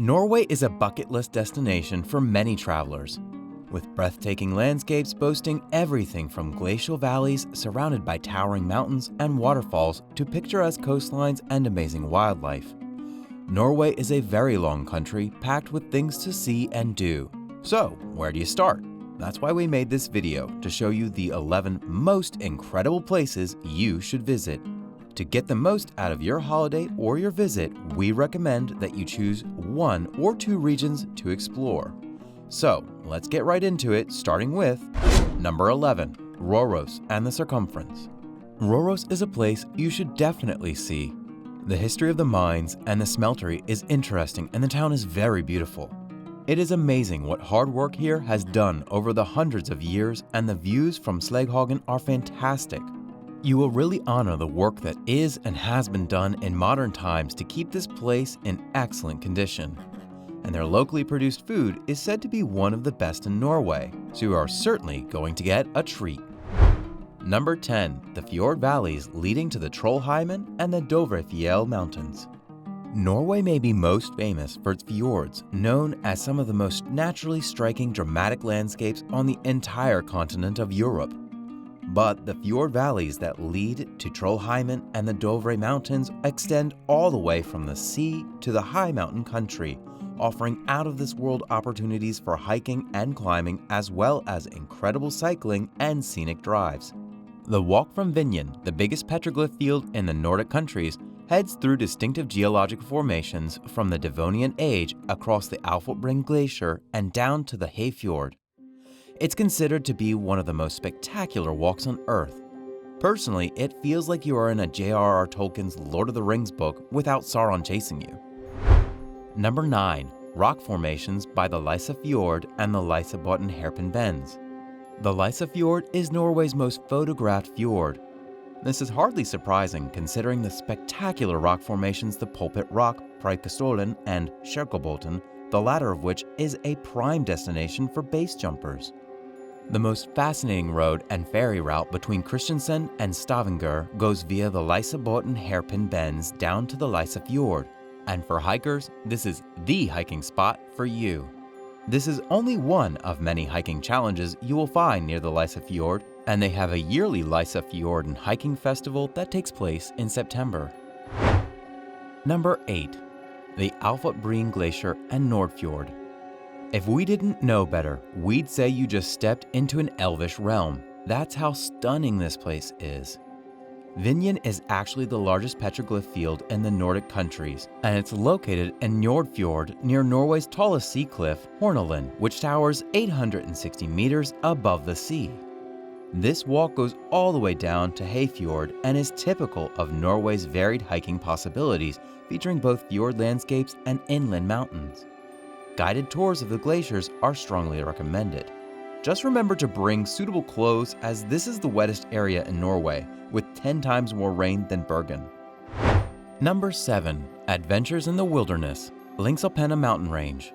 Norway is a bucket list destination for many travelers, with breathtaking landscapes boasting everything from glacial valleys surrounded by towering mountains and waterfalls to picturesque coastlines and amazing wildlife. Norway is a very long country packed with things to see and do. So, where do you start? That's why we made this video, to show you the 11 most incredible places you should visit. To get the most out of your holiday or your visit, we recommend that you choose 1 or 2 regions to explore. So, let's get right into it, starting with number 11, Røros and the Circumference. Røros is a place you should definitely see. The history of the mines and the smeltery is interesting, and the town is very beautiful. It is amazing what hard work here has done over the hundreds of years, and the views from Slegghagen are fantastic. You will really honor the work that is and has been done in modern times to keep this place in excellent condition. And their locally produced food is said to be one of the best in Norway, so you are certainly going to get a treat. Number 10. The fjord valleys leading to the Trollheimen and the Dovrefjell mountains. Norway may be most famous for its fjords, known as some of the most naturally striking dramatic landscapes on the entire continent of Europe. But the fjord valleys that lead to Trollheimen and the Dovre Mountains extend all the way from the sea to the high mountain country, offering out-of-this-world opportunities for hiking and climbing, as well as incredible cycling and scenic drives. The walk from Vinjen, the biggest petroglyph field in the Nordic countries, heads through distinctive geological formations from the Devonian age across the Ålfotbreen glacier and down to the Fjord. It's considered to be one of the most spectacular walks on Earth. Personally, it feels like you are in a J.R.R. Tolkien's Lord of the Rings book without Sauron chasing you. Number 9. Rock formations by the Lysefjord and the Lysebotn hairpin bends. The Lysefjord is Norway's most photographed fjord. This is hardly surprising considering the spectacular rock formations the Pulpit Rock, Preikestolen, and Circumference, the latter of which is a prime destination for base jumpers. The most fascinating road and ferry route between Kristiansand and Stavanger goes via the Lysebotn hairpin bends down to the Lysefjord, and for hikers, this is the hiking spot for you. This is only one of many hiking challenges you will find near the Lysefjord, and they have a yearly Lysefjord and hiking festival that takes place in September. Number 8. The Ålfotbreen Glacier and Nordfjord. If we didn't know better, we'd say you just stepped into an elvish realm. That's how stunning this place is. Vinjen is actually the largest petroglyph field in the Nordic countries, and it's located in Nordfjord near Norway's tallest sea cliff, Horneland, which towers 860 meters above the sea. This walk goes all the way down to Fjord and is typical of Norway's varied hiking possibilities, featuring both fjord landscapes and inland mountains. Guided tours of the glaciers are strongly recommended. Just remember to bring suitable clothes, as this is the wettest area in Norway, with 10 times more rain than Bergen. Number 7. Adventures in the Wilderness, Lyngsalpene mountain range.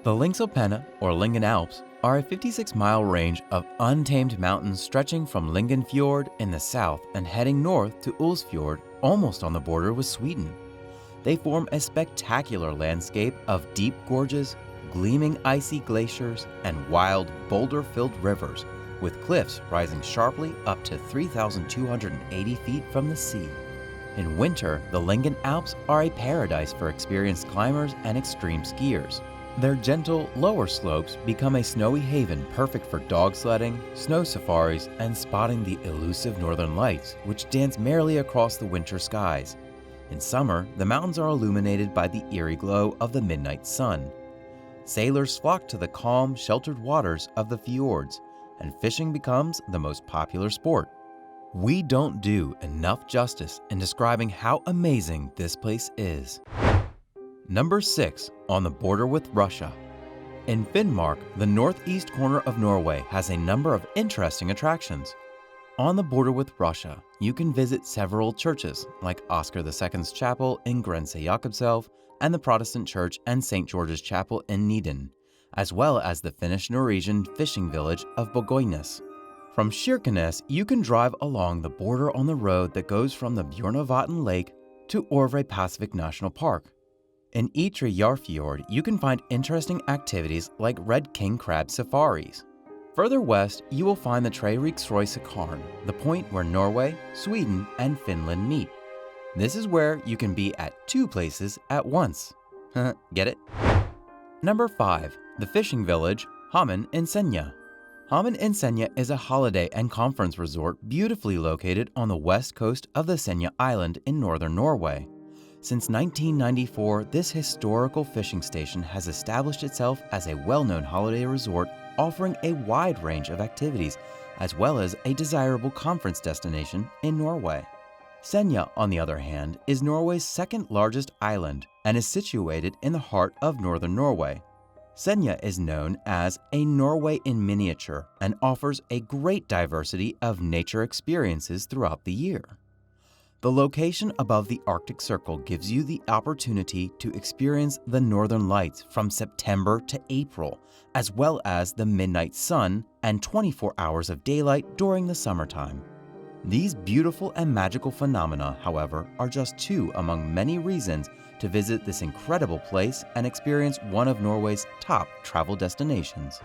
The Lyngsalpene, or Lyngen Alps, are a 56-mile range of untamed mountains stretching from Lyngen Fjord in the south and heading north to Lysefjord, almost on the border with Sweden. They form a spectacular landscape of deep gorges, gleaming icy glaciers, and wild, boulder-filled rivers, with cliffs rising sharply up to 3,280 feet from the sea. In winter, the Lyngen Alps are a paradise for experienced climbers and extreme skiers. Their gentle, lower slopes become a snowy haven perfect for dog sledding, snow safaris, and spotting the elusive northern lights, which dance merrily across the winter skies. In summer, the mountains are illuminated by the eerie glow of the midnight sun. Sailors flock to the calm, sheltered waters of the fjords, and fishing becomes the most popular sport. We don't do enough justice in describing how amazing this place is. Number 6. On the border with Russia. In Finnmark, the northeast corner of Norway has a number of interesting attractions. On the border with Russia, you can visit several churches, like Oscar II's Chapel in Grense Jakobselv and the Protestant Church and St. George's Chapel in Niden, as well as the Finnish-Norwegian fishing village of Bogoynes. From Kirkenes, you can drive along the border on the road that goes from the Bjørnevatn Lake to Orvre Pacific National Park. In Fjord, you can find interesting activities like red king crab safaris. Further west, you will find the Treriksrøysekarn, the point where Norway, Sweden, and Finland meet. This is where you can be at two places at once. Get it? Number 5. The fishing village, Haman in Senja. Haman in Senja is a holiday and conference resort beautifully located on the west coast of the Senja island in northern Norway. Since 1994, this historical fishing station has established itself as a well-known holiday resort offering a wide range of activities, as well as a desirable conference destination in Norway. Senja, on the other hand, is Norway's second largest island and is situated in the heart of northern Norway. Senja is known as a Norway in miniature and offers a great diversity of nature experiences throughout the year. The location above the Arctic Circle gives you the opportunity to experience the northern lights from September to April, as well as the midnight sun and 24 hours of daylight during the summertime. These beautiful and magical phenomena, however, are just two among many reasons to visit this incredible place and experience one of Norway's top travel destinations.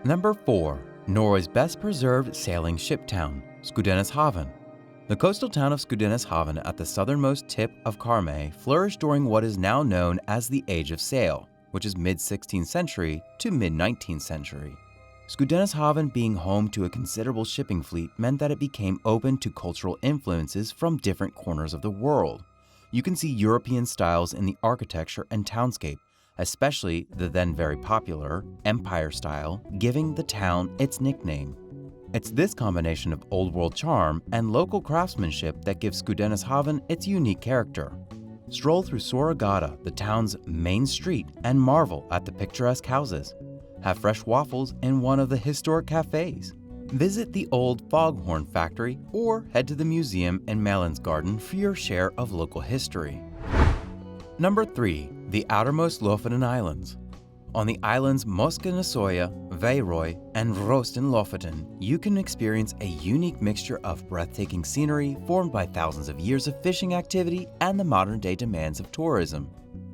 Number 4. Norway's best preserved sailing ship town, Skudeneshavn. The coastal town of Skudeneshavn at the southernmost tip of Karmøy flourished during what is now known as the Age of Sail, which is mid-16th century to mid-19th century. Skudeneshavn being home to a considerable shipping fleet meant that it became open to cultural influences from different corners of the world. You can see European styles in the architecture and townscape, especially the then very popular Empire style, giving the town its nickname. It's this combination of old world charm and local craftsmanship that gives Skudeneshavn its unique character. Stroll through Soragata, the town's main street, and marvel at the picturesque houses. Have fresh waffles in one of the historic cafes. Visit the old foghorn factory or head to the museum in Mælandsgarden for your share of local history. Number 3. The outermost Lefin Islands. On the islands Moskenesøya, Veiroy, and Lofoten, you can experience a unique mixture of breathtaking scenery formed by thousands of years of fishing activity and the modern-day demands of tourism.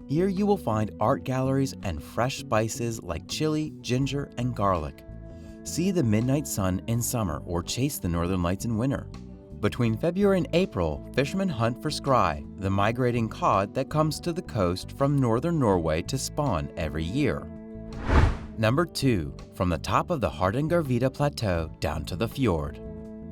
Here you will find art galleries and fresh spices like chili, ginger, and garlic. See the midnight sun in summer or chase the northern lights in winter. Between February and April, fishermen hunt for skrei, the migrating cod that comes to the coast from northern Norway to spawn every year. Number 2. From the top of the Hardinger Plateau down to the fjord.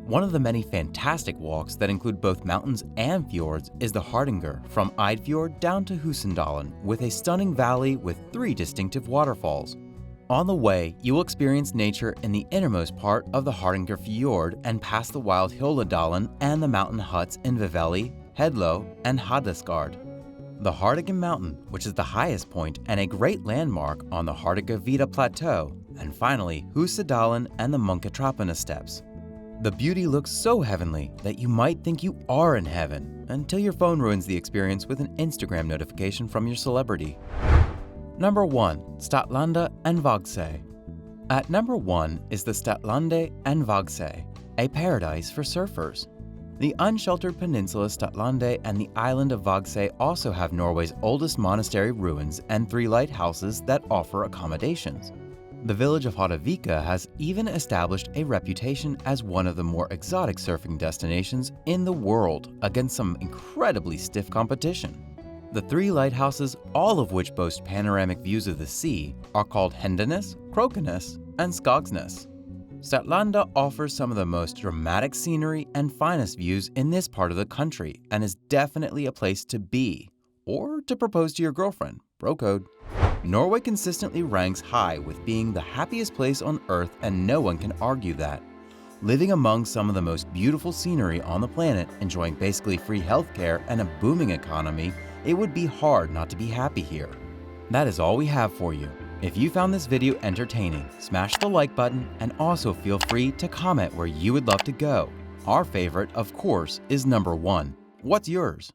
One of the many fantastic walks that include both mountains and fjords is the Hardinger from Eidfjord down to Husendalen, with a stunning valley with 3 distinctive waterfalls. On the way, you will experience nature in the innermost part of the Hardinger Fjord and pass the wild Hylledalen and the mountain huts in Viveli, Hedlo, and Hadesgard. The Hardinger Mountain, which is the highest point and a great landmark on the Hardinger Plateau, and finally Husendalen and the Munketrappene Steps. The beauty looks so heavenly that you might think you are in heaven until your phone ruins the experience with an Instagram notification from your celebrity. Number 1. Statland and Vagsøy. At number 1 is the Statland and Vagsøy, a paradise for surfers. The unsheltered peninsula Statland and the island of Vagsøy also have Norway's oldest monastery ruins and 3 lighthouses that offer accommodations. The village of Hardanger has even established a reputation as one of the more exotic surfing destinations in the world against some incredibly stiff competition. The 3 lighthouses, all of which boast panoramic views of the sea, are called Hendenes, Krokenes, and Skogsnes. Statland offers some of the most dramatic scenery and finest views in this part of the country and is definitely a place to be, or to propose to your girlfriend, bro code. Norway consistently ranks high with being the happiest place on earth, and no one can argue that. Living among some of the most beautiful scenery on the planet, enjoying basically free healthcare and a booming economy, it would be hard not to be happy here. That is all we have for you. If you found this video entertaining, smash the like button and also feel free to comment where you would love to go. Our favorite, of course, is number 1. What's yours?